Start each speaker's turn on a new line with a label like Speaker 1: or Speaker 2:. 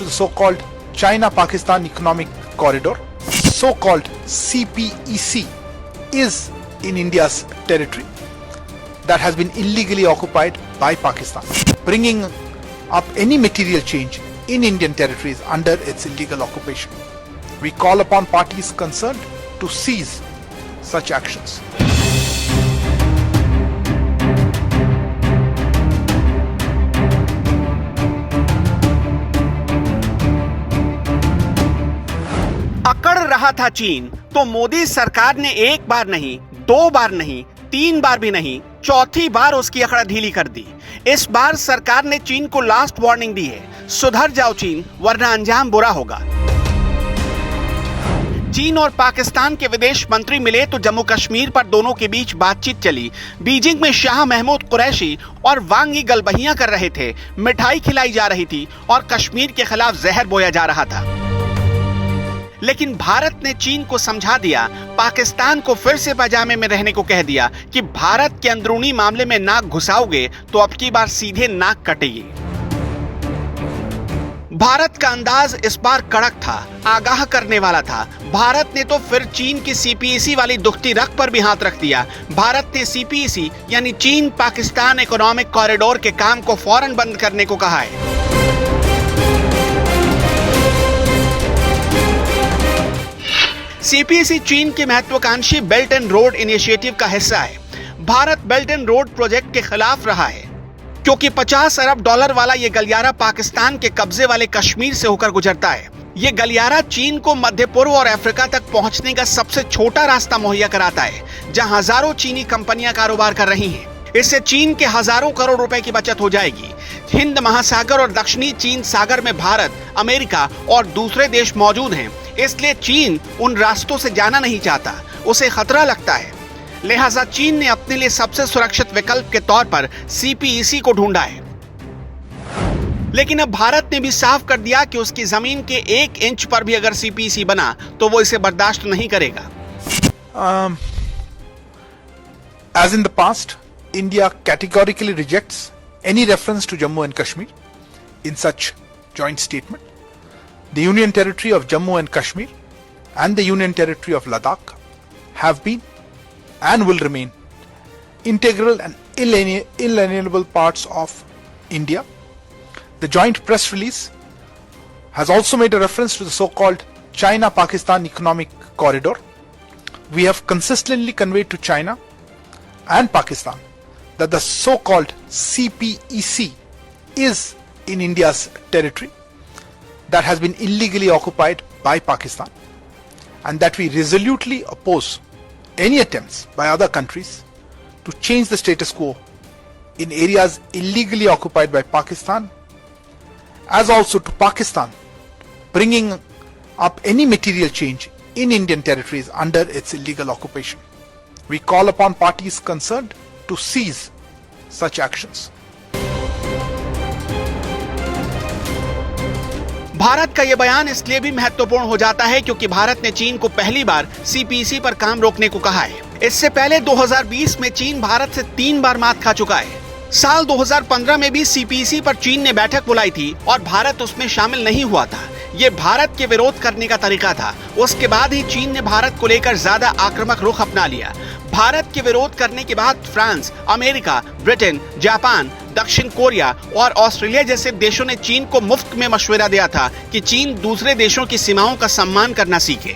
Speaker 1: the so-called China-Pakistan Economic Corridor. So-called CPEC is in India's territory that has been illegally occupied by Pakistan, bringing up any material change in Indian territories under its illegal occupation. We call upon parties concerned to cease such actions.
Speaker 2: अकड़ रहा था चीन तो मोदी सरकार ने एक बार नहीं, दो बार नहीं, तीन बार भी नहीं, चौथी बार उसकी अकड़ ढीली कर दी। इस बार सरकार ने चीन को लास्ट वार्निंग दी है, सुधर जाओ चीन वरना अंजाम बुरा होगा। चीन और पाकिस्तान के विदेश मंत्री मिले तो जम्मू कश्मीर पर दोनों के बीच बातचीत चली। बीजिंग में शाह महमूद कुरैशी और वांग यी गलबहियां कर रहे थे, मिठाई खिलाई जा रही थी और कश्मीर के खिलाफ जहर बोया जा रहा था। लेकिन भारत ने चीन को समझा दिया, पाकिस्तान को फिर से पजामे में रहने को कह दिया कि भारत के अंदरूनी मामले में नाक घुसाओगे तो अब की बार सीधे नाक कटेगी। भारत का अंदाज इस बार कड़क था, आगाह करने वाला था। भारत ने तो फिर चीन की सीपीईसी वाली दुखती रग पर भी हाथ रख दिया। भारत ने सीपीईसी यानी चीन पाकिस्तान इकोनॉमिक कॉरिडोर के काम को फौरन बंद करने को कहा है। सीपीईसी चीन के महत्वाकांक्षी बेल्ट एंड रोड इनिशिएटिव का हिस्सा है। Bharat belt and road project के खिलाफ रहा है क्योंकि 50 अरब डॉलर वाला यह गलियारा पाकिस्तान के कब्जे वाले कश्मीर से होकर गुजरता है। यह गलियारा चीन को मध्य पूर्व और अफ्रीका तक पहुंचने का सबसे छोटा रास्ता मुहैया कराता है, जहां हजारों चीनी कंपनियां कारोबार कर रही हैं। इससे चीन के हजारों करोड़ रुपए की बचत हो जाएगी। हिंद महासागर और दक्षिणी चीन सागर में भारत, अमेरिका और दूसरे देश मौजूद हैं, इसलिए चीन उन रास्तों से जाना नहीं चाहता, उसे खतरा लगता है। लिहाजा चीन ने अपने लिए सबसे सुरक्षित विकल्प के तौर पर सीपीईसी को ढूंढा है। लेकिन अब भारत ने भी साफ कर दिया कि उसकी जमीन के 1 इंच पर भी अगर सीपीईसी बना तो वो इसे बर्दाश्त नहीं करेगा।
Speaker 1: As in the past, India categorically rejects any reference to Jammu and Kashmir in such joint statement. The Union Territory of Jammu and Kashmir and the Union Territory of Ladakh have been and will remain integral and inalienable parts of India. The joint press release has also made a reference to the so-called China-Pakistan Economic Corridor. We have consistently conveyed to China and Pakistan that the so-called CPEC is in India's territory that has been illegally occupied by Pakistan, and that we resolutely oppose any attempts by other countries to change the status quo in areas illegally occupied by Pakistan, as also to Pakistan bringing up any material change in Indian territories under its illegal occupation. We call upon parties concerned to cease such actions.
Speaker 2: Bharat का यह बयान इसलिए भी महत्वपूर्ण हो जाता है क्योंकि भारत ने चीन को पहली बार सीपीईसी पर काम रोकने को कहा है। इससे पहले 2020 में चीन भारत से 3 बार मात खा चुका है। साल 2015 में भी सीपीईसी पर चीन ने बैठक बुलाई थी और भारत उसमें शामिल नहीं हुआ था। ये भारत के विरोध करने का तरीका था। उसके बाद ही चीन ने भारत को लेकर ज्यादा आक्रामक रुख अपना लिया। भारत के विरोध करने के बाद फ्रांस, अमेरिका, ब्रिटेन, जापान, दक्षिण कोरिया और ऑस्ट्रेलिया जैसे देशों ने चीन को मुफ्त में मशवरा दिया था कि चीन दूसरे देशों की सीमाओं का सम्मान करना सीखे।